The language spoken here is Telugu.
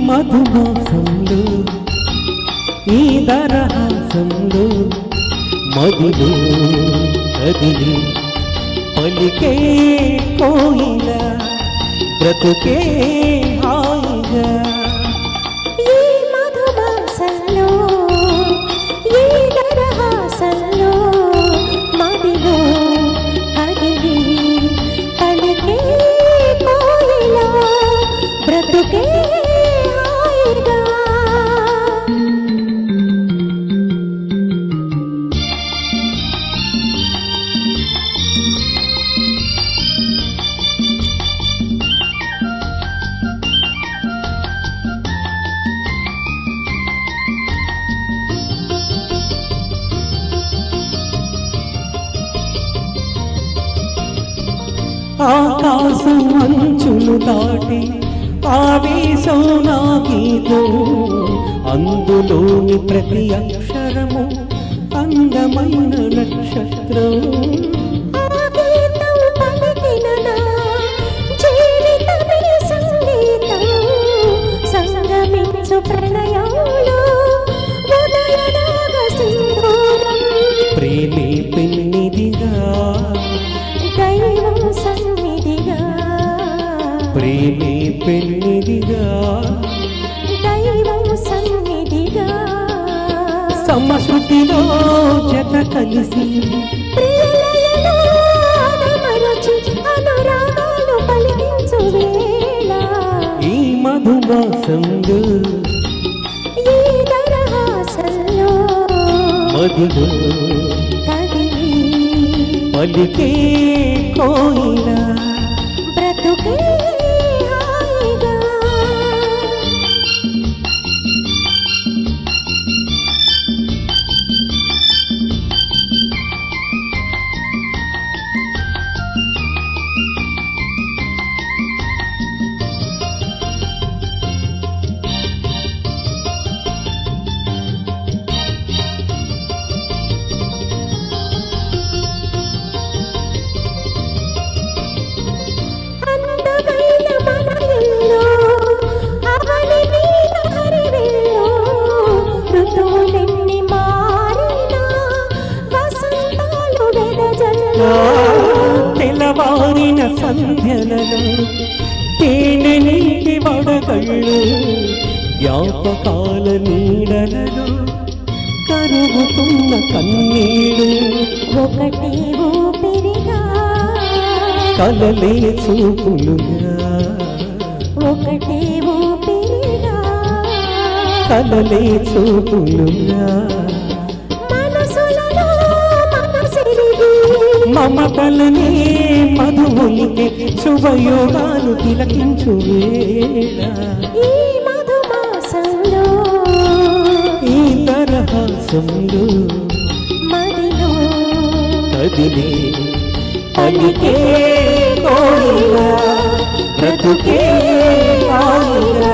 మధుమాసంలో ఈ దరహాసంలో మదిలో కదిలి పలికే కోయిల బ్రతుకే హాయిగా ఈ మధుమాసంలో ఈ దరహాసంలో మదిలో కదిలి పలికే కోయిల బ్రతుకే హాయిగా ఆకాశం అంచులు దాటి ఆవేశం నా గీతం అందులోని ప్రతి అక్షరము అందమైన నక్షత్రం ప్రేమే పెన్నిదిగా దైవం సన్నిధిగా ప్రేమే పెన్నిదిగా దైవం సన్నిధిగా సమశృతిలో జత కలిసి ప్రియలయలో ఆదమరచి అనురాగాలు పలికించు వేళ ఈ మధుమాసంలో ఈ దరహాసంలో మదిలో కదిలి పలికే కోయిల బ్రతుకే హాయిగా తెల్లవారిన సంధ్యలలో తేనె నీటి వడగళ్ళు జ్ఞాపకాల నీడలలో కరుగుతున్న కన్నీళ్ళు ఒకటే ఊపిరిగా కలలే చూపులుగా ఒకటే ఊపిరిగా కలలే చూపులుగా మనసులలో మనసిరిగి మమతలనే మధువులికే శుభయోగాలు తిలకించు వేళ ఈ మధుమాసంలో ఈ దరహాసంలో మదిలో కదిలే పలికే కోయిల బ్రతుకే హాయిగా